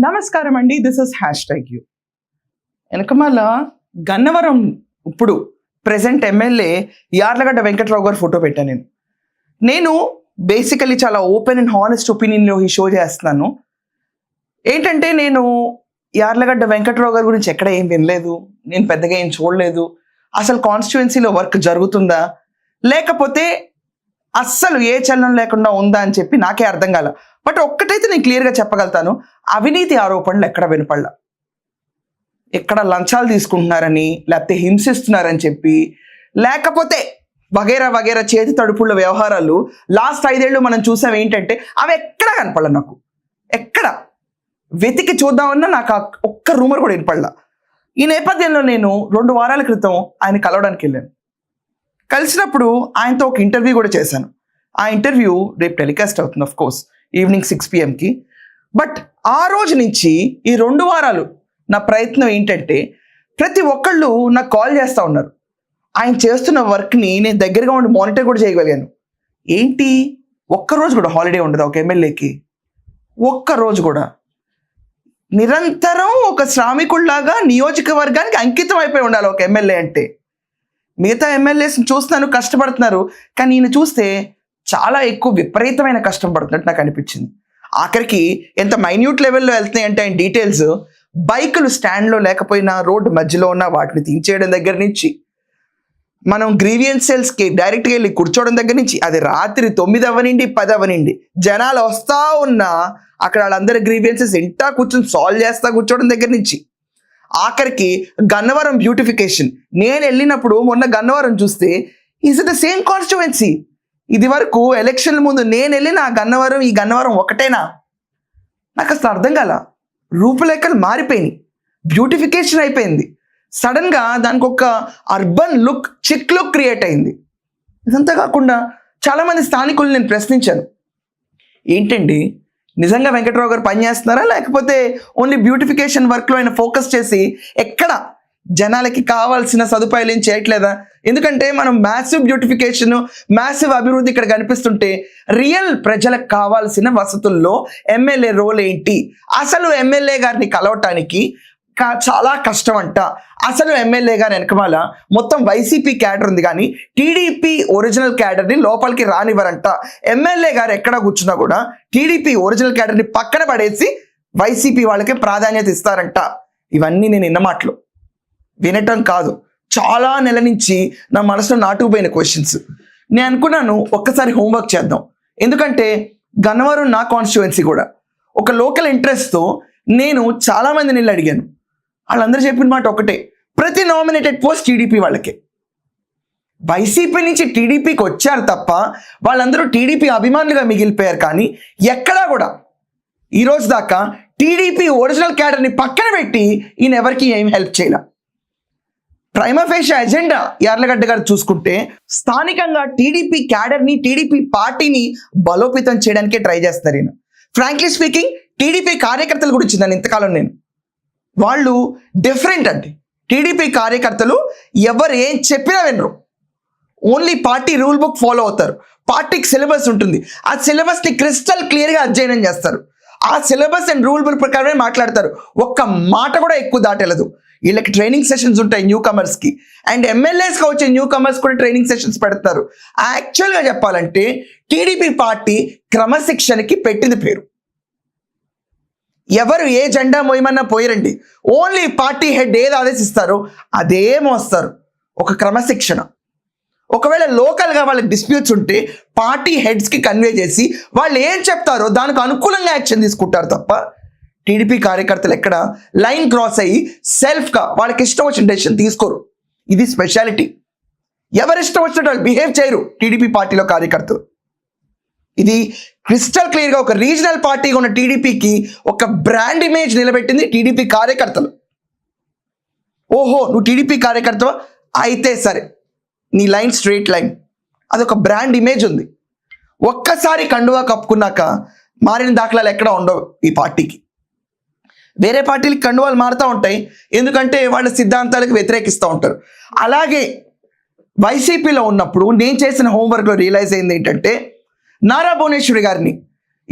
నమస్కారం అండి, this is #you. వెనకమాల గన్నవరం ఇప్పుడు ప్రెసెంట్ ఎమ్మెల్యే యార్లగడ్డ వెంకట్రావు గారు ఫోటో పెట్టాను. నేను బేసికలీ చాలా ఓపెన్ అండ్ హానెస్ట్ ఒపీనియన్లో ఈ షో చేస్తున్నాను. ఏంటంటే నేను యార్లగడ్డ వెంకట్రావు గారి గురించి ఎక్కడ ఏం వినలేదు, నేను పెద్దగా ఏం చూడలేదు. అసలు కాన్స్టిట్యుయెన్సీలో వర్క్ జరుగుతుందా లేకపోతే అస్సలు ఏ చలనం లేకుండా ఉందా అని చెప్పి నాకే అర్థం కాల. బట్ ఒక్కటైతే నేను క్లియర్గా చెప్పగలుగుతాను, అవినీతి ఆరోపణలు ఎక్కడ వినపడలా. ఎక్కడ లంచాలు తీసుకుంటున్నారని లేకపోతే హింసిస్తున్నారని చెప్పి లేకపోతే వగేరా వగేరా చేతి తడుపుళ్ళ వ్యవహారాలు లాస్ట్ 5 ఏళ్ళు మనం చూసాం. ఏంటంటే అవి ఎక్కడ కనపడలా. నాకు ఎక్కడ వెతికి చూద్దామన్నా నాకు ఒక్క రూమర్ కూడా వినపడలా. ఈ నేపథ్యంలో నేను 2 వారాల క్రితం ఆయన కలవడానికి వెళ్ళాను. కలిసినప్పుడు ఆయనతో ఒక ఇంటర్వ్యూ కూడా చేశాను. ఆ ఇంటర్వ్యూ రేపు టెలికాస్ట్ అవుతుంది, of course evening 6 PM but ఆ రోజు నుంచి ఈ 2 వారాలు నా ప్రయత్నం ఏంటంటే ప్రతి ఒక్కళ్ళు నాకు కాల్ చేస్తూ ఉన్నారు. ఆయన చేస్తున్న వర్క్ని నేను దగ్గరగా ఉండి మానిటర్ కూడా చేయగలిగాను. ఏంటి ఒక్కరోజు కూడా హాలిడే ఉండదు ఒక ఎమ్మెల్యేకి? ఒక్కరోజు కూడా నిరంతరం ఒక శ్రామికుల్లాగా నియోజకవర్గానికి అంకితం అయిపోయి ఉండాలి ఒక ఎమ్మెల్యే అంటే. మిగతా ఎమ్మెల్యేస్ని చూస్తున్నాను కష్టపడుతున్నారు, కానీ ఈయన చూస్తే చాలా ఎక్కువ విపరీతమైన కష్టం పడుతున్నట్టు నాకు అనిపించింది. ఆఖరికి ఎంత మైన్యూట్ లెవెల్లో వెళ్తున్నాయి అంటే ఆయన డీటెయిల్స్, బైకులు స్టాండ్లో లేకపోయినా రోడ్డు మధ్యలో ఉన్న వాటిని తీయించేయడం దగ్గర నుంచి, మనం గ్రీవియన్స్ సెల్స్కి డైరెక్ట్గా వెళ్ళి కూర్చోవడం దగ్గర నుంచి, అది రాత్రి 9 అవ్వనిండి 10 అవ్వనిండి జనాలు వస్తూ ఉన్నా అక్కడ వాళ్ళందరి గ్రీవియన్సెస్ ఇంటా కూర్చొని సాల్వ్ చేస్తా కూర్చోవడం దగ్గర నుంచి, ఆఖరికి గన్నవరం బ్యూటిఫికేషన్. నేను వెళ్ళినప్పుడు మొన్న గన్నవరం చూస్తే ఈజ్ ద సేమ్ కాన్స్టిట్యుయెన్సీ. ఇది వరకు ఎలక్షన్ల ముందు నేను వెళ్ళిన గన్నవరం ఈ గన్నవరం ఒకటేనా? నాకు అసలు అర్థం కాల. రూపురేఖలు మారిపోయినాయి, బ్యూటిఫికేషన్ అయిపోయింది. సడన్గా దానికి ఒక అర్బన్ లుక్, చిక్ లుక్ క్రియేట్ అయింది. ఇదంతా కాకుండా చాలామంది స్థానికులు నేను ప్రశ్నించాను, ఏంటండి నిజంగా వెంకట్రావు గారు పనిచేస్తున్నారా లేకపోతే ఓన్లీ బ్యూటిఫికేషన్ వర్క్లో ఆయన ఫోకస్ చేసి ఎక్కడ జనాలకి కావాల్సిన సదుపాయాలు ఏం చేయట్లేదా? ఎందుకంటే మనం మ్యాసివ్ బ్యూటిఫికేషన్, మ్యాసివ్ అభివృద్ధి ఇక్కడ కనిపిస్తుంటే రియల్ ప్రజలకు కావాల్సిన వసతుల్లో ఎమ్మెల్యే రోల్ ఏంటి? అసలు ఎమ్మెల్యే గారిని కలవటానికి చాలా కష్టం అంట. అసలు ఎమ్మెల్యే గారి వెనకమాల మొత్తం వైసీపీ క్యాడర్ ఉంది, కానీ టీడీపీ ఒరిజినల్ క్యాడర్ని లోపలికి రానివ్వరంట. ఎమ్మెల్యే గారు ఎక్కడ కూర్చున్నా కూడా టీడీపీ ఒరిజినల్ క్యాడర్ని పక్కన పడేసి వైసీపీ వాళ్ళకి ప్రాధాన్యత ఇస్తారంట. ఇవన్నీ నేను విన్న మాటలు, వినటం కాదు, చాలా నెల నుంచి నా మనసులో నాటుకుపోయిన క్వశ్చన్స్. నేను అనుకున్నాను ఒక్కసారి హోంవర్క్ చేద్దాం. ఎందుకంటే గన్నవరం నా కాన్స్టిట్యుయెన్సీ కూడా. ఒక లోకల్ ఇంట్రెస్ట్తో నేను చాలామందిని వెళ్ళి అడిగాను. వాళ్ళందరూ చెప్పిన మాట ఒకటే, ప్రతి నామినేటెడ్ పోస్ట్ టీడీపీ వాళ్ళకే. వైసీపీ నుంచి టీడీపీకి వచ్చారు తప్ప వాళ్ళందరూ టీడీపీ అభిమానులుగా మిగిలిపోయారు. కానీ ఎక్కడా కూడా ఈరోజు దాకా టీడీపీ ఒరిజినల్ క్యాడర్ని పక్కన పెట్టి ఈయన ఎవరికి ఏం హెల్ప్ చేయాల. ప్రైమా ఫేషియా ఎజెండా యార్లగడ్డ గారు చూసుకుంటే స్థానికంగా టీడీపీ క్యాడర్ని, టీడీపీ పార్టీని బలోపేతం చేయడానికే ట్రై చేస్తారు ఈయన. ఫ్రాంక్లీ స్పీకింగ్, టీడీపీ కార్యకర్తల గురించి నన్ను ఇంతకాలం నేను, వాళ్ళు డిఫరెంట్ అండి. టీడీపీ కార్యకర్తలు ఎవరు ఏం చెప్పినా వినరు, only party rule book follow అవుతారు. పార్టీకి సిలబస్ ఉంటుంది, ఆ సిలబస్ని క్రిస్టల్ క్లియర్గా అధ్యయనం చేస్తారు. ఆ సిలబస్ అండ్ రూల్ బుక్ ప్రకారమే మాట్లాడతారు. ఒక్క మాట కూడా ఎక్కువ దాటెలదు. వీళ్ళకి ట్రైనింగ్ సెషన్స్ ఉంటాయి న్యూ కమర్స్కి, అండ్ ఎమ్మెల్యేస్గా వచ్చే న్యూ కమర్స్ కూడా ట్రైనింగ్ సెషన్స్ పెడతారు. యాక్చువల్గా చెప్పాలంటే టీడీపీ పార్టీ క్రమశిక్షణకి పెట్టింది పేరు. ఎవరు ఏ జెండా మోయమన్నా పోయిరండి, ఓన్లీ పార్టీ హెడ్ ఏది ఆదేశిస్తారో అదే మోస్తారు. ఒక క్రమశిక్షణ. ఒకవేళ లోకల్గా వాళ్ళకి డిస్ప్యూట్స్ ఉంటే పార్టీ హెడ్స్కి కన్వే చేసి వాళ్ళు ఏం చెప్తారో దానికి అనుకూలంగా యాక్షన్ తీసుకుంటారు తప్ప టీడీపీ కార్యకర్తలు ఎక్కడ లైన్ క్రాస్ అయ్యి సెల్ఫ్గా వాళ్ళకి ఇష్టం వచ్చిన డెసిషన్ తీసుకోరు. ఇది స్పెషాలిటీ. ఎవరు ఇష్టం వచ్చినట్టు వాళ్ళు బిహేవ్ చేయరు టీడీపీ పార్టీలో కార్యకర్తలు. ఇది క్రిస్టల్ క్లియర్గా ఒక రీజనల్ పార్టీగా ఉన్న టీడీపీకి ఒక బ్రాండ్ ఇమేజ్ నిలబెట్టింది టీడీపీ కార్యకర్తలు. ఓహో నువ్వు టీడీపీ కార్యకర్తవా, అయితే సరే నీ లైన్ స్ట్రైట్ లైన్, అదొక బ్రాండ్ ఇమేజ్ ఉంది. ఒక్కసారి కండువా కప్పుకున్నాక మారిన దాఖలాలు ఎక్కడ ఉండవు ఈ పార్టీకి. వేరే పార్టీలకి కండువాలు మారుతూ ఉంటాయి, ఎందుకంటే వాళ్ళ సిద్ధాంతాలకు వ్యతిరేకిస్తూ ఉంటారు. అలాగే వైసీపీలో ఉన్నప్పుడు నేను చేసిన హోంవర్క్లో రియలైజ్ అయింది ఏంటంటే, నారా భువనేశ్వరి గారిని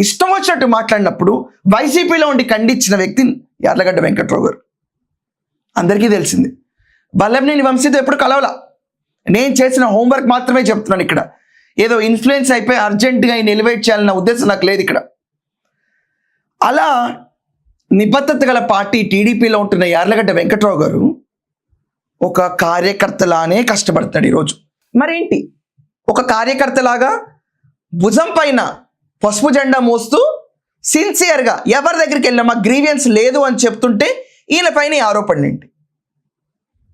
ఇష్టం వచ్చినట్టు మాట్లాడినప్పుడు వైసీపీలో ఉండి ఖండించిన వ్యక్తి యార్లగడ్డ వెంకట్రావు గారు. అందరికీ తెలిసింది. వల్లభనేని వంశీతో ఎప్పుడు కలవలా. నేను చేసిన హోంవర్క్ మాత్రమే చెప్తున్నాను. ఇక్కడ ఏదో ఇన్ఫ్లుయెన్స్ అయిపోయి అర్జెంటుగా ఆయన ఎలివేట్ చేయాలన్న ఉద్దేశం నాకు లేదు ఇక్కడ. అలా నిబద్ధత గల పార్టీ టీడీపీలో ఉంటున్న యార్లగడ్డ వెంకట్రావు గారు ఒక కార్యకర్తలానే కష్టపడతాడు ఈరోజు. మరేంటి, ఒక కార్యకర్తలాగా భుజం పైన పసుపు జెండా మోస్తూ సిన్సియర్గా ఎవరి దగ్గరికి వెళ్ళినా మా గ్రీవియన్స్ లేదు అని చెప్తుంటే ఈయన పైన ఈ ఆరోపణలు ఏంటి?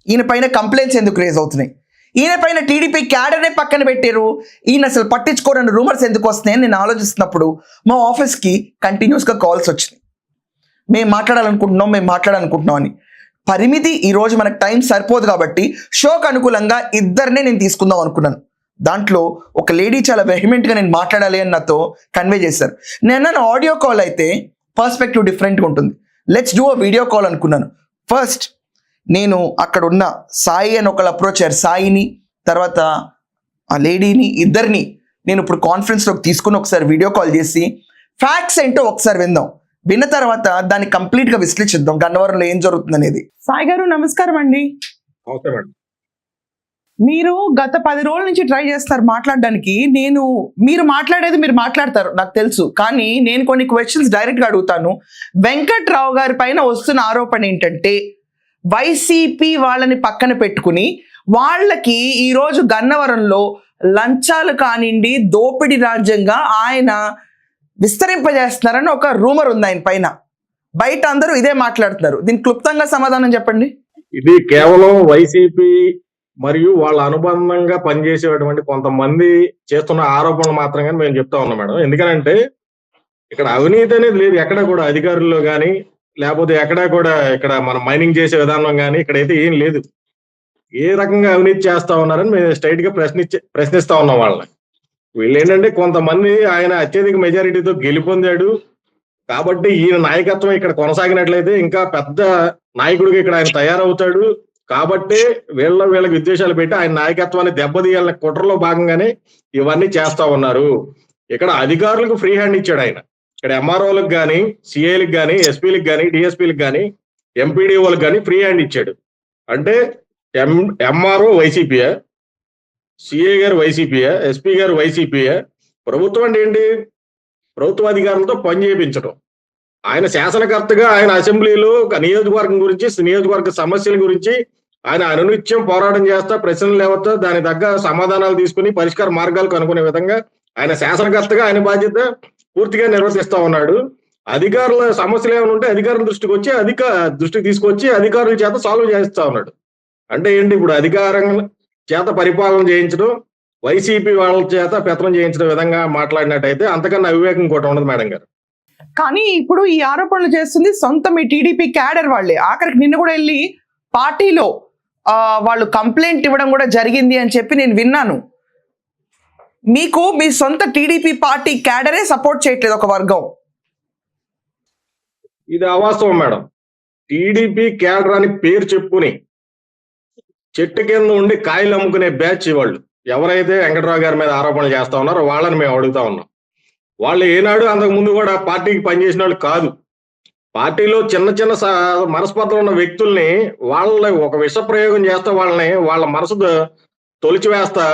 ఈయన పైన కంప్లైంట్స్ ఎందుకు రేజ్ అవుతున్నాయి? ఈయన పైన టీడీపీ క్యాడర్నే పక్కన పెట్టారు, ఈయన అసలు పట్టించుకోరని రూమర్స్ ఎందుకు వస్తున్నాయని నేను ఆలోచిస్తున్నప్పుడు మా ఆఫీస్కి కంటిన్యూస్గా కాల్స్ వచ్చినాయి. మేము మాట్లాడాలనుకుంటున్నాం అని. పరిమితి ఈరోజు మనకు టైం సరిపోదు కాబట్టి షోకు అనుకూలంగా ఇద్దరినే నేను తీసుకుందాం అనుకున్నాను. దాంట్లో ఒక లేడీ చాలా వెహిమెంట్గా నేను మాట్లాడాలి అని నాతో కన్వే చేశారు. నేను ఆడియో కాల్ అయితే పర్స్పెక్టివ్ డిఫరెంట్గా ఉంటుంది, let's do a video call అనుకున్నాను. ఫస్ట్ నేను అక్కడ ఉన్న సాయి అని ఒకళ్ళు అప్రోచ్ అయ్యారు, సాయిని తర్వాత ఆ లేడీని, ఇద్దరిని నేను ఇప్పుడు కాన్ఫరెన్స్లోకి తీసుకుని ఒకసారి వీడియో కాల్ చేసి ఫ్యాక్ట్స్ ఏంటో ఒకసారి విందాం. విన్న తర్వాత దాన్ని కంప్లీట్గా విశ్లేషిద్దాం, గన్నవరంలో ఏం జరుగుతుంది అనేది. సాయి గారు నమస్కారం అండి. మీరు గత 10 రోజుల నుంచి ట్రై చేస్తారు మాట్లాడడానికి. మీరు మాట్లాడతారు నాకు తెలుసు, కానీ నేను కొన్ని క్వశ్చన్స్ డైరెక్ట్గా అడుగుతాను. వెంకట్రావు గారి పైన వస్తున్న ఆరోపణ ఏంటంటే వైసీపీ వాళ్ళని పక్కన పెట్టుకుని వాళ్ళకి ఈరోజు గన్నవరంలో లంచాలు కానివ్వండి, దోపిడీ రాజ్యంగా ఆయన విస్తరింపజేస్తున్నారని ఒక రూమర్ ఉంది ఆయన పైన. బయట అందరూ ఇదే మాట్లాడుతున్నారు. దీనికి క్లుప్తంగా సమాధానం చెప్పండి. ఇది కేవలం వైసీపీ మరియు వాళ్ళ అనుబంధంగా పనిచేసేటువంటి కొంతమంది చేస్తున్న ఆరోపణలు మాత్రంగా మేము చెప్తా ఉన్నాం మేడం. ఎందుకనంటే ఇక్కడ అవినీతి అనేది లేదు ఎక్కడ కూడా, అధికారుల్లో కానీ లేకపోతే ఎక్కడా కూడా ఇక్కడ మనం మైనింగ్ చేసే విధానం కానీ ఇక్కడైతే ఏం లేదు. ఏ రకంగా అవినీతి చేస్తా ఉన్నారని మేము స్ట్రైట్ గా ప్రశ్నిస్తా ఉన్నాం వాళ్ళని. వీళ్ళు ఏంటంటే కొంతమంది ఆయన అత్యధిక మెజారిటీతో గెలుపొందాడు కాబట్టి ఈయన నాయకత్వం ఇక్కడ కొనసాగినట్లయితే ఇంకా పెద్ద నాయకుడిగా ఇక్కడ ఆయన తయారవుతాడు కాబట్టి వీళ్ళకి విద్వేషాలు పెట్టి ఆయన నాయకత్వాన్ని దెబ్బతీయాలనే కుట్రలో భాగంగానే ఇవన్నీ చేస్తా ఉన్నారు. ఇక్కడ అధికారులకు ఫ్రీ హ్యాండ్ ఇచ్చాడు ఆయన. ఇక్కడ ఎంఆర్ఓలకు కానీ, సిఐలకు కానీ, ఎస్పీలకు కానీ, డిఎస్పీలకు కానీ, ఎంపీడీఓలకు కానీ ఫ్రీ హ్యాండ్ ఇచ్చాడు. అంటే ఎంఆర్ఓ వైసీపీయా, సిఐ గారు వైసీపీయా, ఎస్పీ గారు వైసీపీయా? ప్రభుత్వం అంటే ఏంటి? ప్రభుత్వ అధికారులతో పని చేయించడం. ఆయన శాసనకర్తగా ఆయన అసెంబ్లీలో నియోజకవర్గం గురించి, నియోజకవర్గ సమస్యల గురించి ఆయన అనునిత్యం పోరాటం చేస్తా, ప్రశ్నలు లేవతా, దాని తగ్గ సమాధానాలు తీసుకుని పరిష్కార మార్గాలు కనుక్కునే విధంగా ఆయన శాసనకర్తగా ఆయన బాధ్యత పూర్తిగా నిర్వర్తిస్తా ఉన్నాడు. అధికారుల సమస్యలు ఏమైనా ఉంటే అధికారుల దృష్టికి తీసుకొచ్చి అధికారుల చేత సాల్వ్ చేస్తా ఉన్నాడు. అంటే ఏంటి? ఇప్పుడు అధికారం చేత పరిపాలన చేయించడం, వైసీపీ వాళ్ళ చేత పెత్తనం చేయించిన విధంగా మాట్లాడినట్టయితే అంతకన్నా అవివేకం కూడా ఉండదు మేడం గారు. కానీ ఇప్పుడు ఈ ఆరోపణలు చేస్తుంది సొంత మీ టీడీపీ క్యాడర్ వాళ్ళే. ఆఖరికి నిన్న కూడా వెళ్ళి పార్టీలో వాళ్ళు కంప్లైంట్ ఇవ్వడం కూడా జరిగింది అని చెప్పి నేను విన్నాను. మీకు మీ సొంత టీడీపీ పార్టీ క్యాడరే సపోర్ట్ చేయట్లేదు ఒక వర్గం. ఇది అవాస్తవం మేడం. టీడీపీ క్యాడర్ అని పేరు చెప్పుకుని చెట్టు కింద ఉండి కాయలు అమ్ముకునే బ్యాచ్ వాళ్ళు ఎవరైతే వెంకట్రావు గారి మీద ఆరోపణలు చేస్తా ఉన్నారో వాళ్ళని మేము అడుగుతా ఉన్నాం. వాళ్ళు ఏనాడు అంతకు ముందు కూడా పార్టీకి పనిచేసిన వాళ్ళు కాదు. పార్టీలో చిన్న చిన్న మనస్పర్ధలు ఉన్న వ్యక్తుల్ని వాళ్ళ ఒక విష ప్రయోగం చేస్తా, వాళ్ళ మనసు తొలిచివేస్తా,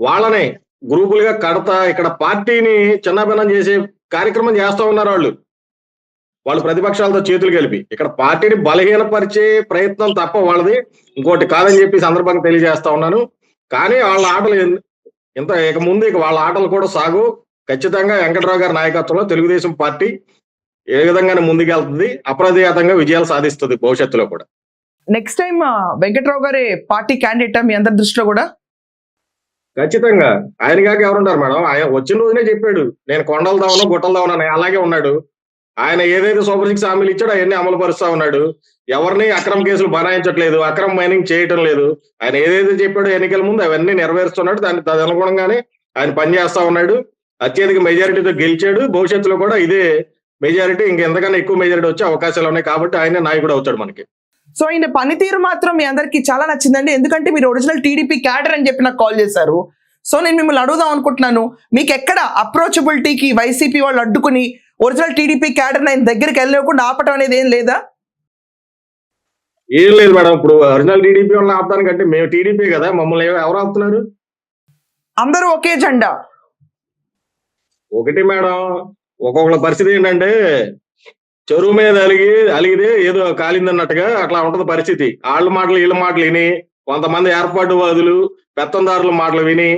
వాళ్ళని గ్రూపులుగా కడతా ఇక్కడ పార్టీని చిన్నభిన్నం చేసే కార్యక్రమం చేస్తా ఉన్నారు వాళ్ళు ప్రతిపక్షాలతో చేతులు కలిపి. ఇక్కడ పార్టీని బలహీనపరిచే ప్రయత్నం తప్ప వాళ్ళది ఇంకోటి కాదని చెప్పి సందర్భంగా తెలియజేస్తా ఉన్నాను. కానీ వాళ్ళ ఆటలు ఇక ముందు వాళ్ళ ఆటలు కూడా సాగు. ఖచ్చితంగా వెంకట్రావు గారి నాయకత్వంలో తెలుగుదేశం పార్టీ ఏ విధంగానే ముందుకెళ్తుంది, అప్రతిహతంగా విజయాలు సాధిస్తుంది భవిష్యత్తులో కూడా. నెక్స్ట్ టైం వెంకట్రావు గారి పార్టీ క్యాండిడేట్ మీ అందరి దృష్టిలో కూడా ఖచ్చితంగా. ఆయన కాక ఎవరుంటారు మేడం? ఆయన వచ్చిన రోజునే చెప్పాడు నేను కొండలు దావను గుట్టలు దావను, అలాగే ఉన్నాడు. ఆయన ఏదైతే సూపర్ 6 హామీలు ఇచ్చాడో అవన్నీ అమలు పరుస్తా ఉన్నాడు. ఎవరిని అక్రమ కేసులు బనాయించట్లేదు, అక్రమ మైనింగ్ చేయటం లేదు. ఆయన ఏదైతే చెప్పాడో ఎన్నికల ముందు అవన్నీ నెరవేరుస్తున్నాడు. దాని అనుగుణంగానే ఆయన పనిచేస్తా ఉన్నాడు. అత్యధిక మెజారిటీతో గెలిచాడు. భవిష్యత్తులో కూడా ఇదే మెజారిటీ, ఇంకెంతకన్నా ఎక్కువ మెజారిటీ వచ్చే అవకాశాలు ఉన్నాయి కాబట్టి ఆయన నాయకుడు అవుతాడు మనకి. సో ఈయన పనితీరు మాత్రం మీ అందరికి చాలా నచ్చిందండి. ఎందుకంటే మీరు ఒరిజినల్ టీడీపీ క్యాడర్ అని చెప్పి నాకు కాల్ చేశారు. సో నేను మిమ్మల్ని అడుగుదాం అనుకుంటున్నాను, మీకు ఎక్కడ అప్రోచబిలిటీకి వైసీపీ వాళ్ళు అడ్డుకుని ఒరిజినల్ టీడీపీ క్యాడర్ ఆయన దగ్గరికి వెళ్ళకుండా ఆపటం అనేది ఏం లేదా? ఏం లేదు మేడం. ఇప్పుడు ఒరిజినల్ టీడీపీ వాళ్ళని ఆపడానికంటే మేము టీడీపీ కదా, మమ్మల్ని ఎవరు ఆపుతున్నారు? అందరూ ఒకే జెండా. ఒకటి మేడం, ఒక్కొక్కళ్ళ పరిస్థితి ఏంటంటే చెరువు మీద అలిగితే ఏదో కాలిందన్నట్టుగా అట్లా ఉంటది పరిస్థితి. వాళ్ళ మాటలు వీళ్ళ మాటలు విని, కొంతమంది ఏర్పాటువాదులు పెత్తందారుల మాటలు విని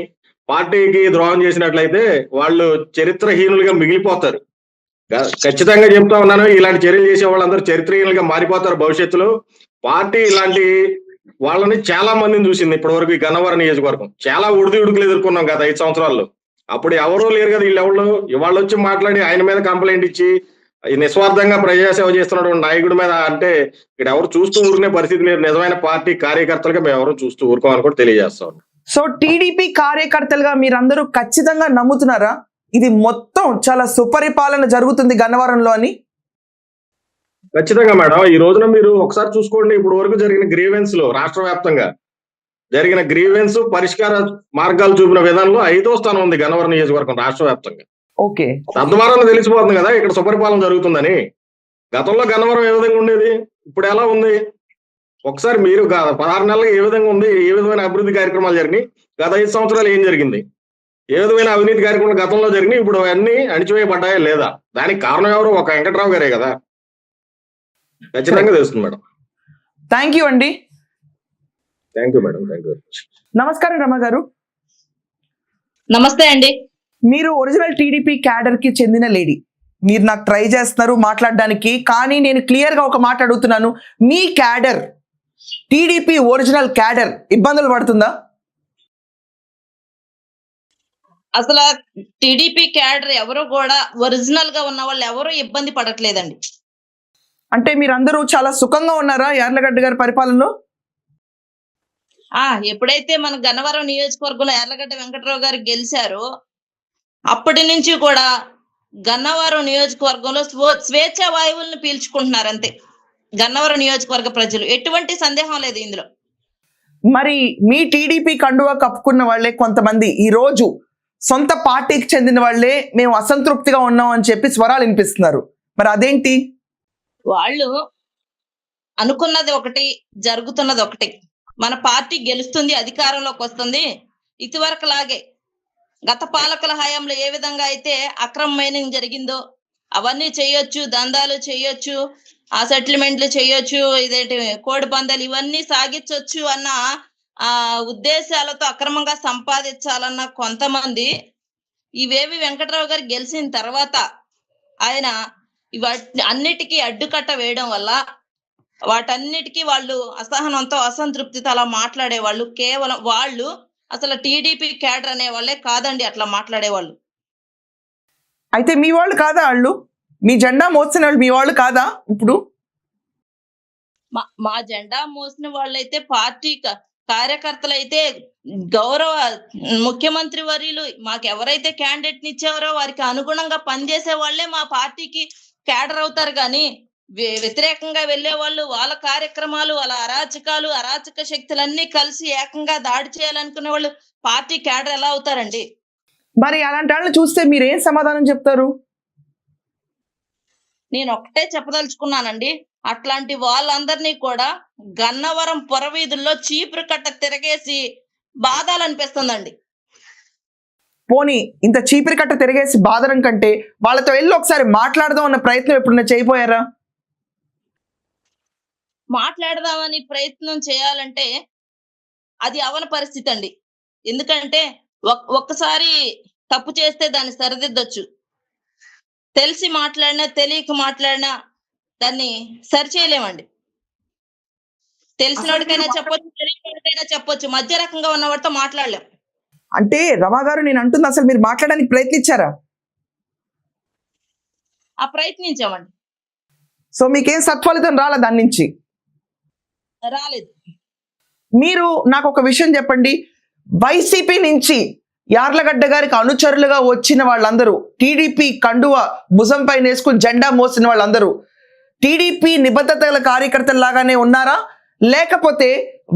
పార్టీకి ద్రోహం చేసినట్లయితే వాళ్ళు చరిత్రహీనులుగా మిగిలిపోతారు. ఖచ్చితంగా చెప్తా ఉన్నాను, ఇలాంటి చర్యలు చేసే వాళ్ళందరూ చరిత్రహీనులుగా మారిపోతారు భవిష్యత్తులో. పార్టీ ఇలాంటి వాళ్ళని చాలా మందిని చూసింది ఇప్పటి వరకు. ఈ గన్నవరం నియోజకవర్గం చాలా ఉడుకులు ఎదుర్కొన్నాం గత 5 సంవత్సరాల్లో. అప్పుడు ఎవరూ లేరు కదా వీళ్ళెవళ్ళు. ఇవాళ వచ్చి మాట్లాడి ఆయన మీద కంప్లైంట్ ఇచ్చి నిస్వార్థంగా ప్రజాసేవ చేస్తున్నటువంటి నాయకుడి మీద అంటే ఇక్కడ ఎవరు చూస్తూ ఊరుకునే పరిస్థితి లేదు. నిజమైన పార్టీ కార్యకర్తలుగా మేము ఎవరు చూస్తూ ఊరుకోమని కూడా తెలియజేస్తాం. సో టీడీపీ కార్యకర్తలుగా మీరందరూ ఖచ్చితంగా నమ్ముతున్నారా ఇది మొత్తం చాలా సుపరిపాలన జరుగుతుంది గన్నవరంలో అని? ఖచ్చితంగా మేడం. ఈ రోజున మీరు ఒకసారి చూసుకోండి, ఇప్పుడు వరకు జరిగిన గ్రీవెన్స్ లో రాష్ట్ర వ్యాప్తంగా జరిగిన గ్రీవెన్స్ పరిష్కార మార్గాలు చూపిన విధానంలో 5వ స్థానం ఉంది గన్నవరం నియోజకవర్గం రాష్ట్ర వ్యాప్తంగా. ఓకే, తద్వారా తెలిసిపోతుంది కదా ఇక్కడ సుపరిపాలన జరుగుతుందని. గతంలో గన్నవరం ఏ విధంగా ఉండేది, ఇప్పుడు ఎలా ఉంది? ఒకసారి మీరు 16 నెలలు ఏ విధంగా ఉంది, ఏ విధమైన అభివృద్ధి కార్యక్రమాలు జరిగినాయి, గత 5 సంవత్సరాలు ఏం జరిగింది, ఏ విధమైన అవినీతి కార్యక్రమాలు గతంలో జరిగినాయి, ఇప్పుడు అవన్నీ అణిచివేయబడ్డాయా లేదా? దానికి కారణం ఎవరు? ఒక వెంకట్రావు గారే కదా. ఖచ్చితంగా తెలుస్తుంది మేడం. థ్యాంక్ యూ అండి. Thank you madam. Thank you very much. నమస్కారం రమ గారు. నమస్తే అండి. మీరు ఒరిజినల్ టీడీపీ క్యాడర్ కి చెందిన లేడీ. మీరు నాకు ట్రై చేస్తున్నారు మాట్లాడడానికి, కానీ నేను క్లియర్ గా ఒక మాట అడుగుతున్నాను, మీ క్యాడర్ టీడీపీ ఒరిజినల్ క్యాడర్ ఇబ్బందులు పడుతుందా? అసలు టీడీపీ క్యాడర్ ఎవరు కూడా ఒరిజినల్ గా ఉన్న వాళ్ళు ఎవరు ఇబ్బంది పడట్లేదండి. అంటే మీరందరూ చాలా సుఖంగా ఉన్నారా యార్లగడ్డ గారి పరిపాలనలో? ఎప్పుడైతే మన గన్నవరం నియోజకవర్గంలో యార్లగడ్డ వెంకటరావు గారు గెలిచారో అప్పటి నుంచి కూడా గన్నవరం నియోజకవర్గంలో స్వేచ్ఛ వాయువులను పీల్చుకుంటున్నారు అంతే గన్నవరం నియోజకవర్గ ప్రజలు. ఎటువంటి సందేహం లేదు ఇందులో. మరి మీ టీడీపీ కండువా కప్పుకున్న వాళ్ళే కొంతమంది ఈ రోజు సొంత పార్టీకి చెందిన వాళ్ళే మేము అసంతృప్తిగా ఉన్నాం అని చెప్పి స్వరాలు వినిపిస్తున్నారు. మరి అదేంటి? వాళ్ళు అనుకున్నది ఒకటి, జరుగుతున్నది ఒకటి. మన పార్టీ గెలుస్తుంది, అధికారంలోకి వస్తుంది. ఇదివరకు లాగే గత పాలకుల హయాంలో ఏ విధంగా అయితే అక్రమ మైనింగ్ జరిగిందో అవన్నీ చేయొచ్చు, దందాలు చేయొచ్చు, ఆ సెటిల్మెంట్లు చేయొచ్చు, ఇదేంటి కోడి పందాలు ఇవన్నీ సాగించొచ్చు అన్న ఉద్దేశాలతో అక్రమంగా సంపాదించాలన్న కొంతమంది ఇవేవి వెంకటరావు గారు గెలిచిన తర్వాత ఆయన అన్నిటికీ అడ్డుకట్ట వేయడం వల్ల వాటన్నిటికీ వాళ్ళు అసహనంతో అసంతృప్తితో అలా మాట్లాడేవాళ్ళు. కేవలం వాళ్ళు అసలు టీడీపీ క్యాడర్ అనే వాళ్ళే కాదండి అట్లా మాట్లాడేవాళ్ళు. అయితే మీ వాళ్ళు కాదా వాళ్ళు? మీ జెండా మోసిన వాళ్ళు మీ వాళ్ళు కాదా? ఇప్పుడు మా జెండా మోసిన వాళ్ళైతే పార్టీ కార్యకర్తలు అయితే గౌరవ ముఖ్యమంత్రి వర్యులు మాకు ఎవరైతే క్యాండిడేట్ ఇచ్చారో వారికి అనుగుణంగా పనిచేసే వాళ్ళే మా పార్టీకి క్యాడర్ అవుతారు. కానీ వ్యతిరేకంగా వెళ్లే వాళ్ళు వాళ్ళ కార్యక్రమాలు, వాళ్ళ అరాచక శక్తులన్నీ కలిసి ఏకంగా దాడి చేయాలనుకునే వాళ్ళు పార్టీ క్యాడర్ ఎలా అవుతారండి? మరి అలాంటి వాళ్ళని చూస్తే మీరేం సమాధానం చెప్తారు? నేను ఒకటే చెప్పదలుచుకున్నానండి, అట్లాంటి వాళ్ళందరినీ కూడా గన్నవరం పొరవీధుల్లో చీపురు కట్ట తిరగేసి బాధాలనిపిస్తుందండి. పోనీ ఇంత చీపిరి కట్ట తిరిగేసి బాధరం కంటే వాళ్ళతో వెళ్ళి ఒకసారి మాట్లాడదాం అన్న ప్రయత్నం ఎప్పుడన్నా చేయబోయారా? మాట్లాడదామని ప్రయత్నం చేయాలంటే అది అవన పరిస్థితి అండి. ఎందుకంటే ఒక్కసారి తప్పు చేస్తే దాన్ని సరిదిద్దొచ్చు. తెలిసి మాట్లాడినా తెలియక మాట్లాడినా దాన్ని సరి చేయలేమండి. తెలిసినోడికైనా చెప్పొచ్చు, తెలియనివాడికైనా చెప్పొచ్చు, మధ్య రకంగా ఉన్నవాడితో మాట్లాడలేం. అంటే రమా గారు నేను అంటుంది, అసలు మీరు మాట్లాడడానికి ప్రయత్నించారా? ప్రయత్నించామండి. సో మీకేం సత్ఫలితం రాలే దాని నుంచి? రాలేదు. మీరు నాకు ఒక విషయం చెప్పండి, వైసీపీ నుంచి యార్లగడ్డ గారికి అనుచరులుగా వచ్చిన వాళ్ళందరూ, టీడీపీ కండువ భుజం పైన వేసుకుని జెండా మోసిన వాళ్ళందరూ టీడీపీ నిబద్ధతల కార్యకర్తల లాగానే ఉన్నారా, లేకపోతే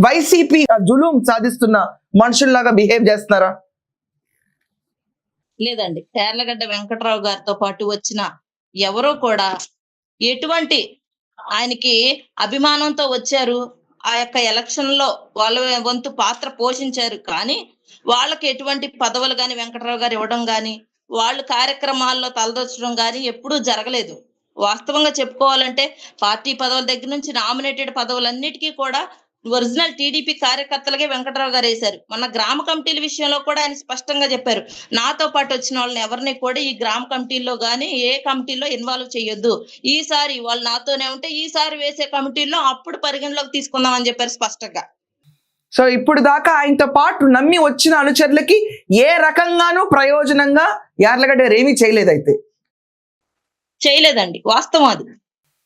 వైసీపీ జులుం సాధిస్తున్న మనుషుల్లాగా బిహేవ్ చేస్తున్నారా? లేదండి. యార్లగడ్డ వెంకట్రావు గారితో పాటు వచ్చిన ఎవరో కూడా ఎటువంటి ఆయనకి అభిమానంతో వచ్చారు. ఆ యొక్క ఎలక్షన్‌లో వాళ్ళ వంతు పాత్ర పోషించారు. కానీ వాళ్ళకి ఎటువంటి పదవులు గాని వెంకట్రావు గారు ఇవ్వడం గాని, వాళ్ళు కార్యక్రమాల్లో తలదూర్చడం గాని ఎప్పుడూ జరగలేదు. వాస్తవంగా చెప్పుకోవాలంటే పార్టీ పదవుల దగ్గర నుంచి నామినేటెడ్ పదవులన్నిటికీ కూడా ఒరిజినల్ టీడీపీ కార్యకర్తలకే వెంకట్రావు గారు వేశారు. మొన్న గ్రామ కమిటీల విషయంలో కూడా ఆయన స్పష్టంగా చెప్పారు. నాతో పాటు వచ్చిన వాళ్ళని ఎవరిని కూడా ఈ గ్రామ కమిటీల్లో గాని ఏ కమిటీలో ఇన్వాల్వ్ చేయొద్దు. ఈసారి వాళ్ళు నాతోనే ఉంటే ఈసారి వేసే కమిటీల్లో అప్పుడు పరిగణలోకి తీసుకుందాం అని చెప్పారు స్పష్టంగా. సో ఇప్పుడు దాకా ఆయనతో పాటు నమ్మి వచ్చిన అనుచరులకి ఏ రకంగానూ ప్రయోజనంగా యార్లగడ్డ గారు ఏమీ చేయలేదు. అయితే చేయలేదండి. వాస్తవం అది.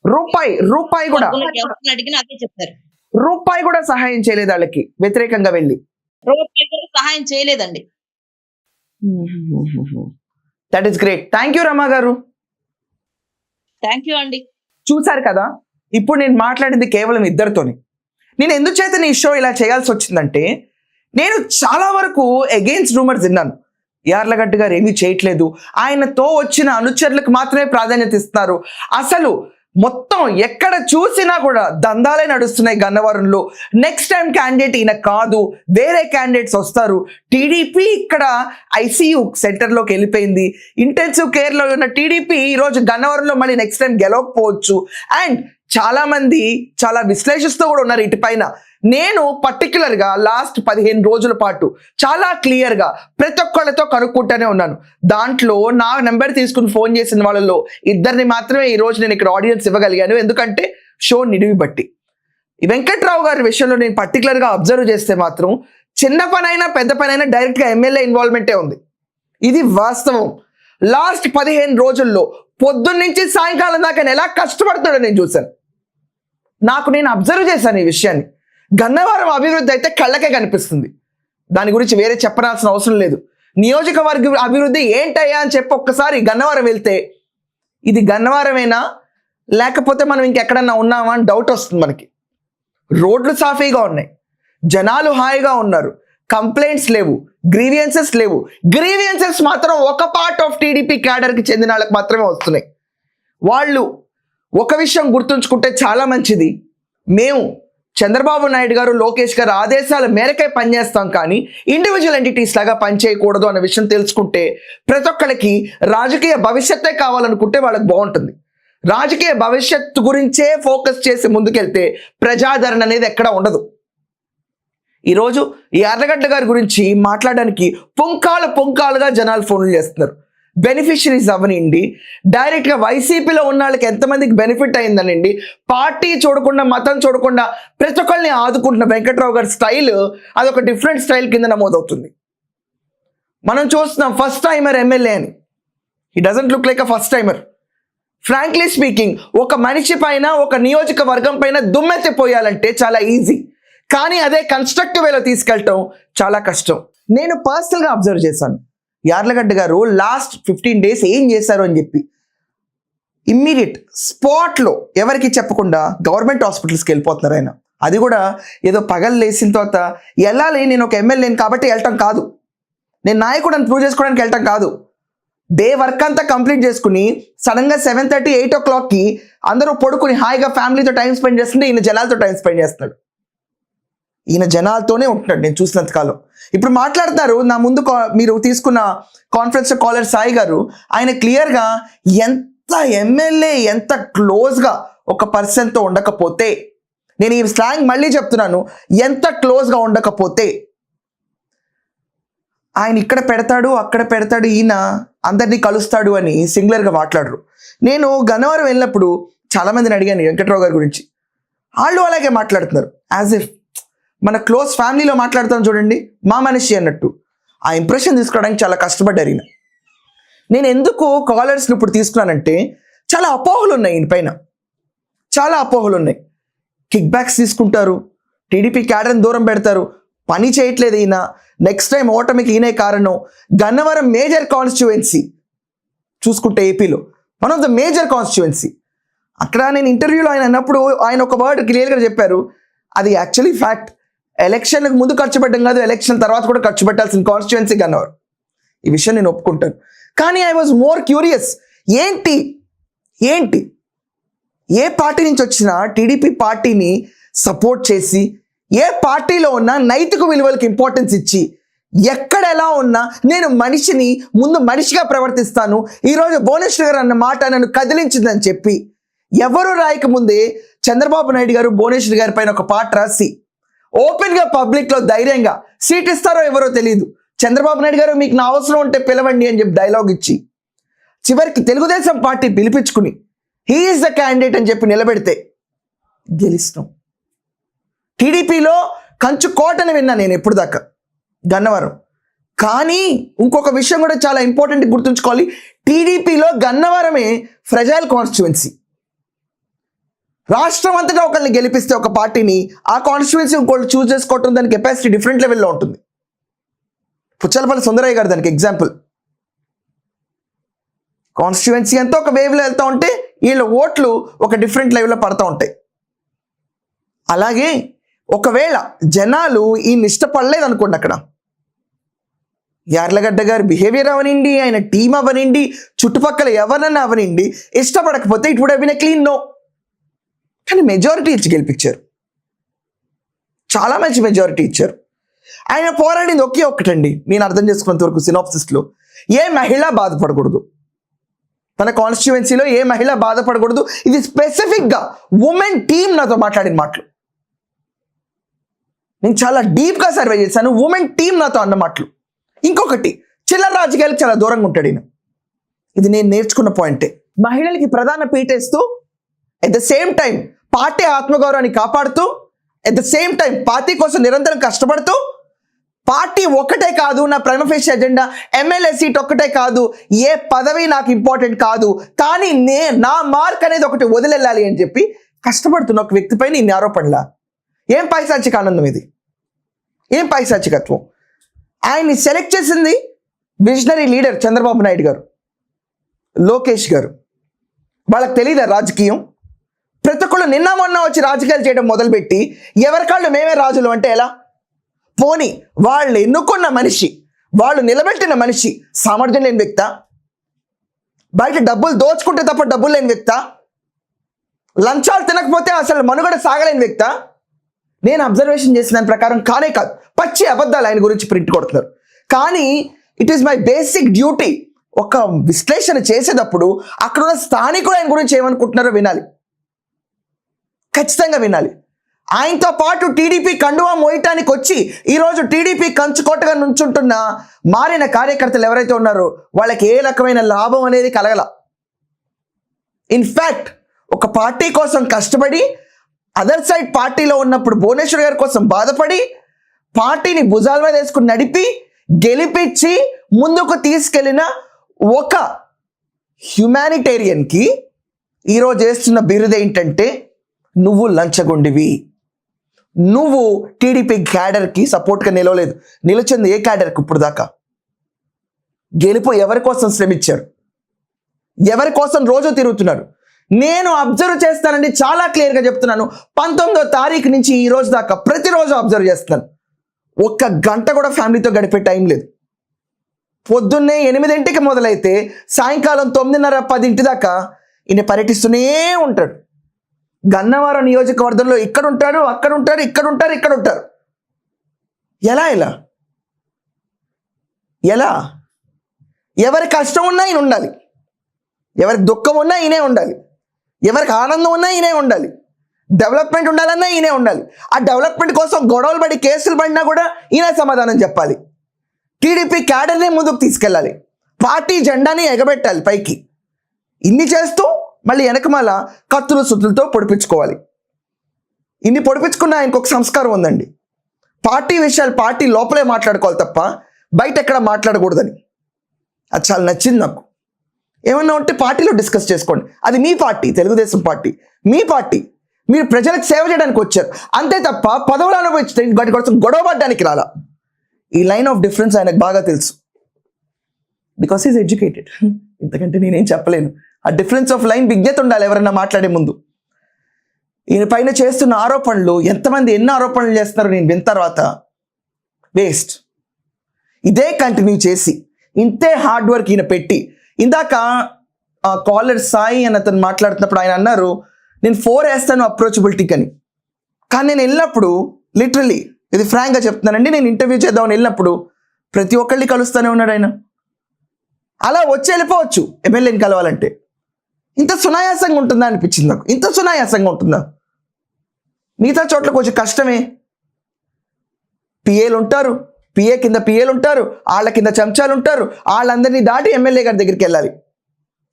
రూపాయి కూడా ఎవరిని అడిగినా అదే చెప్పారు. రూపాయి కూడా సహాయం చేయలేదు వాళ్ళకి వ్యతిరేకంగా వెళ్ళి. రూపాయి కూడా సహాయం చేయలేదండి. That is great. Thank you Rama garu. Thank you అండి. చూసారు కదా, ఇప్పుడు నేను మాట్లాడింది కేవలం ఇద్దరితోని. నేను ఎందుచేత ఈ షో ఇలా చేయాల్సి వచ్చిందంటే, నేను చాలా వరకు అగెయిన్స్ట్ రూమర్స్ విన్నాను. యార్లగడ్డ గారు ఏమీ చేయట్లేదు, ఆయనతో వచ్చిన అనుచరులకు మాత్రమే ప్రాధాన్యత ఇస్తున్నారు, అసలు మొత్తం ఎక్కడ చూసినా కూడా దందాలే నడుస్తున్నాయి గన్నవరంలో, నెక్స్ట్ టైం క్యాండిడేట్ ఈయన కాదు వేరే క్యాండిడేట్స్ వస్తారు, టీడీపీ ఇక్కడ ఐసీయూ సెంటర్లోకి వెళ్ళిపోయింది, ఇంటెన్సివ్ కేర్లో ఉన్న టీడీపీ ఈరోజు గన్నవరంలో మళ్ళీ నెక్స్ట్ టైం గెలవకపోవచ్చు. అండ్ చాలా మంది చాలా విశ్లేషిస్తూ కూడా ఉన్నారు ఇటుపైన. నేను పర్టికులర్గా లాస్ట్ 15 రోజుల పాటు చాలా క్లియర్గా ప్రతి ఒక్కళ్ళతో కనుక్కుంటూనే ఉన్నాను. దాంట్లో నా నెంబర్ తీసుకుని ఫోన్ చేసిన వాళ్ళలో ఇద్దరిని మాత్రమే ఈరోజు నేను ఇక్కడ ఆడియన్స్ ఇవ్వగలిగాను, ఎందుకంటే షో నిడివి బట్టి. ఈ వెంకట్రావు గారి విషయంలో నేను పర్టికులర్గా అబ్జర్వ్ చేస్తే మాత్రం చిన్న పనైనా పెద్ద పనైనా డైరెక్ట్గా ఎమ్మెల్యే ఇన్వాల్వ్మెంటే ఉంది. ఇది వాస్తవం. లాస్ట్ 15 రోజుల్లో పొద్దున్నుంచి సాయంకాలం దాకా ఎలా కష్టపడుతున్నాడో నేను చూశాను. నేను అబ్జర్వ్ చేశాను ఈ విషయాన్ని. గన్నవరం అభివృద్ధి అయితే కళ్ళకే కనిపిస్తుంది, దాని గురించి వేరే చెప్పనాల్సిన అవసరం లేదు. నియోజకవర్గ అభివృద్ధి ఏంటయ్యా అని చెప్పి ఒక్కసారి గన్నవరం వెళ్తే ఇది గన్నవరమేనా లేకపోతే మనం ఇంకెక్కడన్నా ఉన్నామా అని డౌట్ వస్తుంది మనకి. రోడ్లు సాఫీగా ఉన్నాయి, జనాలు హాయిగా ఉన్నారు, కంప్లైంట్స్ లేవు, గ్రీవియన్సెస్ లేవు. గ్రీవియన్సెస్ మాత్రం ఒక పార్ట్ ఆఫ్ టీడీపీ క్యాడర్కి చెందిన వాళ్ళకి మాత్రమే వస్తున్నాయి. వాళ్ళు ఒక విషయం గుర్తుంచుకుంటే చాలా మంచిది, మేము చంద్రబాబు నాయుడు గారు లోకేష్ గారు ఆదేశాల మేరకే పనిచేస్తాం కానీ ఇండివిజువల్ ఎంటిటీస్ లాగా పనిచేయకూడదు అన్న విషయం తెలుసుకుంటే ప్రతి ఒక్కరికి రాజకీయ భవిష్యత్తే కావాలనుకుంటే వాళ్ళకి బాగుంటుంది. రాజకీయ భవిష్యత్తు గురించే ఫోకస్ చేసి ముందుకెళ్తే ప్రజాదరణ అనేది ఎక్కడ ఉండదు. ఈరోజు యార్లగడ్డ గారి గురించి మాట్లాడడానికి పుంకాలుగా జనాలు ఫోన్లు చేస్తున్నారు. బెనిఫిషరీస్ అవనండి, డైరెక్ట్గా వైసీపీలో ఉన్న వాళ్ళకి ఎంతమందికి బెనిఫిట్ అయిందనండి, పార్టీ చూడకుండా మతం చూడకుండా ప్రతి ఒక్కరిని ఆదుకుంటున్న వెంకట్రావు గారి స్టైల్ అదొక డిఫరెంట్ స్టైల్ కింద నమోదవుతుంది. మనం చూస్తున్నాం ఫస్ట్ టైమర్ ఎమ్మెల్యే అని. He doesn't look like a first timer. Frankly speaking, ఒక మనిషి పైన ఒక నియోజకవర్గం పైన దుమ్మెత్తిపోయాలంటే చాలా ఈజీ, కానీ అదే కన్స్ట్రక్టివ్ వేలో తీసుకెళ్ళటం చాలా కష్టం. నేను పర్సనల్గా అబ్జర్వ్ చేశాను యార్లగడ్డ గారు లాస్ట్ 15 days ఏం చేశారు అని చెప్పి. ఇమ్మీడియట్ స్పాట్లో ఎవరికి చెప్పకుండా గవర్నమెంట్ హాస్పిటల్స్కి వెళ్ళిపోతున్నారు ఆయన. అది కూడా ఏదో పగలు లేచిన తర్వాత వెళ్ళాలి, నేను ఒక ఎమ్మెల్యేని కాబట్టి వెళ్ళటం కాదు, నేను నాయకుడిని ప్రూవ్ చేసుకోవడానికి వెళ్ళటం కాదు. డే వర్క్ అంతా కంప్లీట్ చేసుకుని సడన్గా 7:30, 8 o'clockకి అందరూ పడుకుని హాయిగా ఫ్యామిలీతో టైం స్పెండ్ చేస్తుంటే ఈయన జనాలతో టైం స్పెండ్ చేస్తున్నాడు. ఈయన జనాలతోనే ఉంటున్నాడు నేను చూసినంతకాలం. ఇప్పుడు మాట్లాడుతున్నారు నా ముందు మీరు తీసుకున్న కాన్ఫరెన్స్ కాలర్ సాయి గారు, ఆయన క్లియర్గా ఎంత ఎమ్మెల్యే ఎంత క్లోజ్గా ఒక పర్సన్తో ఉండకపోతే, నేను ఈ స్లాంగ్ మళ్ళీ చెప్తున్నాను, ఎంత క్లోజ్గా ఉండకపోతే ఆయన ఇక్కడ పెడతాడు అక్కడ పెడతాడు, ఈయన అందరినీ కలుస్తాడు అని సింగులర్గా మాట్లాడరు. నేను గన్నవరం వెళ్ళినప్పుడు చాలామందిని అడిగాను వెంకట్రావు గారి గురించి, వాళ్ళు అలాగే మాట్లాడుతున్నారు యాజ్ ఇఫ్ మన క్లోజ్ ఫ్యామిలీలో మాట్లాడుతాం చూడండి, మా మనిషి అన్నట్టు. ఆ ఇంప్రెషన్ తీసుకోవడానికి చాలా కష్టపడ్డారు ఈయన. నేను ఎందుకు కాలర్స్ని ఇప్పుడు తీసుకున్నానంటే చాలా అపోహలు ఉన్నాయి ఈయన పైన, చాలా అపోహలు ఉన్నాయి. కిక్ బ్యాక్స్ తీసుకుంటారు, టీడీపీ క్యాడర్ని దూరం పెడతారు, పని చేయట్లేదు ఈయన, నెక్స్ట్ టైం ఓటమికి ఈయనే కారణం. గన్నవరం మేజర్ కాన్స్టిట్యుయెన్సీ చూసుకుంటే ఏపీలో one of the major constituency. అక్కడ నేను ఇంటర్వ్యూలో ఆయన అన్నప్పుడు ఆయన ఒక వర్డ్ క్లియర్గా చెప్పారు, అది యాక్చువల్లీ ఫ్యాక్ట్. ఎలక్షన్లకు ముందు ఖర్చు పెట్టడం కాదు, ఎలక్షన్ తర్వాత కూడా ఖర్చు పెట్టాల్సిన కాన్స్టిట్యుయెన్సీ గన్నవరం. ఈ విషయం నేను ఒప్పుకుంటాను. కానీ ఐ వాజ్ మోర్ క్యూరియస్, ఏంటి ఏ పార్టీ నుంచి వచ్చినా టీడీపీ పార్టీని సపోర్ట్ చేసి, ఏ పార్టీలో ఉన్నా నైతిక విలువలకు ఇంపార్టెన్స్ ఇచ్చి, ఎక్కడ ఎలా ఉన్నా నేను మనిషిని ముందు మనిషిగా ప్రవర్తిస్తాను, ఈరోజు భువనేశ్వర్ గారు అన్న మాట నన్ను కదిలించిందని చెప్పి ఎవరు రాయక ముందే చంద్రబాబు నాయుడు గారు భువనేశ్వర్ గారి పైన ఒక పాట రాసి ఓపెన్గా పబ్లిక్లో ధైర్యంగా సీట్ ఇస్తారో ఎవరో తెలియదు, చంద్రబాబు నాయుడు గారు మీకు నా అవసరం ఉంటే పిలవండి అని చెప్పి డైలాగ్ ఇచ్చి చివరికి తెలుగుదేశం పార్టీ పిలిపించుకుని హీ ఈజ్ ద క్యాండిడేట్ అని చెప్పి నిలబెడితే గెలిస్తాం. టీడీపీలో కంచు కోటని విన్నా నేను ఎప్పుడు దాకా గన్నవరం. కానీ ఇంకొక విషయం కూడా చాలా ఇంపార్టెంట్ గుర్తుంచుకోవాలి, టీడీపీలో గన్నవరమే ఫ్రెజైల్ కాన్స్టిట్యువెన్సీ. రాష్ట్రం అంతటా ఒకరిని గెలిపిస్తే ఒక పార్టీని, ఆ కాన్స్టిట్యువెన్సీ ఇంకోళ్ళు చూస్ చేసుకోవటం దాని కెపాసిటీ డిఫరెంట్ లెవెల్లో ఉంటుంది. పుచ్చలపల్లి సుందరయ్య గారు దానికి ఎగ్జాంపుల్. కాన్స్టిట్యువెన్సీ అంతా ఒక వేవ్లో వెళ్తూ ఉంటే వీళ్ళ ఓట్లు ఒక డిఫరెంట్ లెవెల్లో పడుతూ ఉంటాయి. అలాగే ఒకవేళ జనాలు ఈయన ఇష్టపడలేదు అనుకోండి, అక్కడ యార్లగడ్డ గారి బిహేవియర్ అవనండి, ఆయన టీం అవనండి, చుట్టుపక్కల ఎవరన్నా అవనండి, ఇష్టపడకపోతే it would have been a clean no. కానీ మెజారిటీ ఇచ్చి గెలిపించారు, చాలా మంచి మెజారిటీ ఇచ్చారు. ఆయన పోరాడింది ఒకే ఒక్కటండి, నేను అర్థం చేసుకున్నంత వరకు సినాప్సిస్లో, ఏ మహిళ బాధపడకూడదు, తన కాన్స్టిట్యువెన్సీలో ఏ మహిళ బాధపడకూడదు. ఇది స్పెసిఫిక్గా ఉమెన్ టీమ్ నాతో మాట్లాడిన మాటలు. నేను చాలా డీప్గా సర్వే చేశాను, ఉమెన్ టీమ్ నాతో అన్న మాటలు. ఇంకొకటి, చిల్లర రాజకీయాలకు చాలా దూరంగా ఉంటాడు ఈయన. ఇది నేను నేర్చుకున్న పాయింటే. మహిళలకి ప్రధాన పీటేస్తూ at the same time party ఆత్మగౌరవాన్ని కాపాడుతూ, at the same time party కోసం నిరంతరం కష్టపడుతూ, పార్టీ ఒక్కటే కాదు నా prima facie agenda, MLA seat ఒక్కటే కాదు, ఏ పదవి నాకు ఇంపార్టెంట్ కాదు, కానీ నా మార్క్ అనేది ఒకటి వదిలేయాలి అని చెప్పి కష్టపడుతున్న ఒక వ్యక్తిపైన ఇన్ని ఆరోపణలా? ఏం పైశాచిక ఆనందం ఇది, ఏం పైశాచికత్వం? ఆయన్ని సెలెక్ట్ చేసింది విజనరీ లీడర్ చంద్రబాబు నాయుడు గారు, లోకేష్ గారు. వాళ్ళకి తెలియదా రాజకీయం? ప్రతి ఒక్కళ్ళు నిన్న మొన్న వచ్చి రాజకీయాలు చేయడం మొదలుపెట్టి ఎవరికాళ్ళు మేమే రాజులు అంటే ఎలా? పోనీ వాళ్ళు ఎన్నుకున్న మనిషి, వాళ్ళు నిలబెట్టిన మనిషి సామర్థ్యం లేని వ్యక్తా? బయట డబ్బులు దోచుకుంటే తప్ప డబ్బులు లేని వ్యక్తా? లంచాలు తినకపోతే అసలు మనుగడ సాగలేని వ్యక్తా? నేను అబ్జర్వేషన్ చేసిన దాని ప్రకారం కానే కాదు, పచ్చి అబద్ధాలు ఆయన గురించి ప్రింట్ కొడుతున్నారు. కానీ it is my basic duty, ఒక విశ్లేషణ చేసేటప్పుడు అక్కడున్న స్థానికులు ఆయన గురించి ఏమనుకుంటున్నారో వినాలి, ఖచ్చితంగా వినాలి. ఆయనతో పాటు టీడీపీ కండువా మోయటానికి వచ్చి ఈరోజు టీడీపీ కంచుకోటగా నుంచుంటున్న మారిన కార్యకర్తలు ఎవరైతే ఉన్నారో వాళ్ళకి ఏ రకమైన లాభం అనేది కలగల. ఇన్ఫ్యాక్ట్ ఒక పార్టీ కోసం కష్టపడి అదర్ సైడ్ పార్టీలో ఉన్నప్పుడు భువనేశ్వర్ గారి కోసం బాధపడి పార్టీని భుజాల మీద వేసుకుని నడిపి గెలిపించి ముందుకు తీసుకెళ్లిన ఒక హ్యుమానిటేరియన్కి ఈరోజు చేస్తున్న బిరుదు ఏంటంటే నువ్వు లంచగొండివి, నువ్వు టీడీపీ క్యాడర్కి సపోర్ట్గా నిలవలేదు. నిలిచింది ఏ క్యాడర్కి? ఇప్పుడు దాకా గెలుపు ఎవరి కోసం శ్రమించారు, ఎవరి కోసం రోజు తిరుగుతున్నారు? నేను అబ్జర్వ్ చేస్తానండి, చాలా క్లియర్గా చెప్తున్నాను. 19వ తారీఖు నుంచి ఈ రోజు దాకా ప్రతిరోజు అబ్జర్వ్ చేస్తున్నాను. ఒక్క గంట కూడా ఫ్యామిలీతో గడిపే టైం లేదు. పొద్దున్నే 8ంటికి మొదలైతే సాయంకాలం 9:30, 10 దాకా ఈయన పర్యటిస్తూనే ఉంటాడు. గన్నవరం నియోజకవర్గంలో ఇక్కడ ఉంటారు, అక్కడ ఉంటారు, ఇక్కడ ఉంటారు, ఇక్కడ ఉంటారు. ఎలా ఎవరి కష్టం ఉన్నా ఈయన ఉండాలి, ఎవరికి దుఃఖం ఉన్నా ఈయనే ఉండాలి, ఎవరికి ఆనందం ఉన్నా ఈయనే ఉండాలి, డెవలప్మెంట్ ఉండాలన్నా ఈయనే ఉండాలి. ఆ డెవలప్మెంట్ కోసం గొడవలు పడి కేసులు పడినా కూడా ఈయన సమాధానం చెప్పాలి. టీడీపీ క్యాడర్నే ముందుకు తీసుకెళ్ళాలి, పార్టీ జెండాని ఎగబెట్టాలి పైకి. ఇన్ని చేస్తూ మళ్ళీ వెనకమాల కత్తులు సుత్తులతో పొడిపించుకోవాలి. ఇన్ని పొడిపించుకున్న ఆయనకు ఒక సంస్కారం ఉందండి, పార్టీ విషయాలు పార్టీ లోపలే మాట్లాడుకోవాలి తప్ప బయట ఎక్కడ మాట్లాడకూడదని. అది చాలా నచ్చింది నాకు. ఏమన్నా ఉంటే పార్టీలో డిస్కస్ చేసుకోండి, అది మీ పార్టీ, తెలుగుదేశం పార్టీ మీ పార్టీ, మీరు ప్రజలకు సేవ చేయడానికి వచ్చారు అంతే తప్ప పదవులు అనుభవించే వాటి కోసం గొడవ పడడానికి రాలా. ఈ లైన్ ఆఫ్ డిఫరెన్స్ ఆయనకు బాగా తెలుసు, బికాస్ ఈజ్ ఎడ్యుకేటెడ్. ఇంతకంటే నేనేం చెప్పలేను. ఆ డిఫరెన్స్ ఆఫ్ లైన్ విజ్ఞత ఉండాలి ఎవరైనా మాట్లాడే ముందు. ఈయన పైన చేస్తున్న ఆరోపణలు, ఎంతమంది ఎన్ని ఆరోపణలు చేస్తున్నారో నేను విన్న తర్వాత వేస్ట్. ఇదే కంటిన్యూ చేసి ఇంతే హార్డ్ వర్క్ ఈయన పెట్టి. ఇందాక కాలర్ సాయి అని అతను మాట్లాడుతున్నప్పుడు ఆయన అన్నారు నేను 4 వేస్తాను అప్రోచబిలిటీకి అని. కానీ నేను వెళ్ళినప్పుడు లిటరలీ ఇది ఫ్రాంక్గా చెప్తున్నానండి, నేను ఇంటర్వ్యూ చేద్దామని వెళ్ళినప్పుడు ప్రతి ఒక్కళ్ళని కలుస్తూనే ఉన్నాడు ఆయన. అలా వచ్చి వెళ్ళిపోవచ్చు ఎమ్మెల్యేని కలవాలంటే. ఇంత సునాయాసంగా ఉంటుందా అనిపించింది నాకు. ఇంత సునాయాసంగా ఉంటుందా? మిగతా చోట్ల కొంచెం కష్టమే. పిఏలు ఉంటారు, పిఏ కింద పిఏలు ఉంటారు, వాళ్ళ కింద చెంచాలు ఉంటారు, వాళ్ళందరినీ దాటి ఎమ్మెల్యే గారి దగ్గరికి వెళ్ళాలి.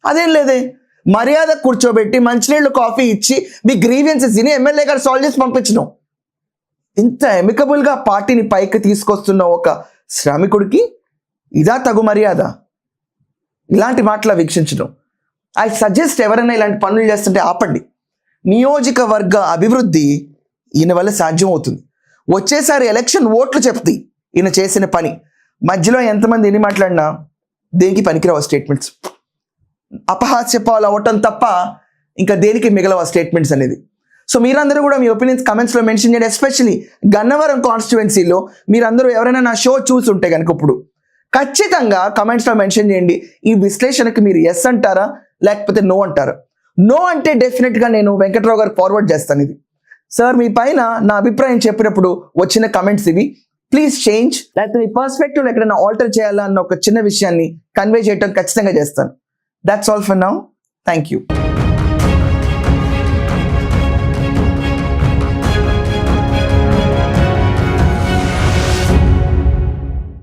అదేం లేదే, మర్యాద కూర్చోబెట్టి మంచినీళ్ళు కాఫీ ఇచ్చి మీ గ్రీవియన్సెస్ తిని ఎమ్మెల్యే గారు సాల్వ్ చేసి పంపించడం. ఇంత ఎమికబుల్గా పార్టీని పైకి తీసుకొస్తున్న ఒక శ్రామికుడికి ఇదా తగు మర్యాద? ఇలాంటి మాటలు వీక్షించడం. ఐ సజెస్ట్ ఎవరైనా ఇలాంటి పనులు చేస్తుంటే ఆపండి. నియోజకవర్గ అభివృద్ధి ఈయన వల్ల సాధ్యం అవుతుంది. వచ్చేసారి ఎలక్షన్ ఓట్లు చెప్తాయి ఈయన చేసిన పని. మధ్యలో ఎంతమంది ఎన్ని మాట్లాడినా దేనికి పనికిరావు స్టేట్మెంట్స్. అపహాస్యపాలు అవ్వటం తప్ప ఇంకా దేనికి మిగలవ స్టేట్మెంట్స్ అనేది. సో మీరందరూ కూడా మీ ఒపీనియన్స్ కమెంట్స్లో మెన్షన్ చేయండి. ఎస్పెషల్లీ గన్నవరం కాన్స్టిట్యువెన్సీలో మీరందరూ ఎవరైనా నా షో చూసుంటే కనుక ఇప్పుడు ఖచ్చితంగా కమెంట్స్లో మెన్షన్ చేయండి. ఈ విశ్లేషణకి మీరు ఎస్ అంటారా లేకపోతే నో అంటారా? నో అంటే డెఫినెట్గా నేను వెంకట్రావు గారికి ఫార్వర్డ్ చేస్తాను. ఇది సార్ మీ పైన నా అభిప్రాయం చెప్పినప్పుడు వచ్చిన కమెంట్స్ ఇవి, ప్లీజ్ చేంజ్. లేకపోతే మీ పర్స్పెక్టివ్ ఎక్కడైనా ఆల్టర్ చేయాలా అన్న ఒక చిన్న విషయాన్ని కన్వే చేయటం ఖచ్చితంగా చేస్తాను. That's all for now. Thank you.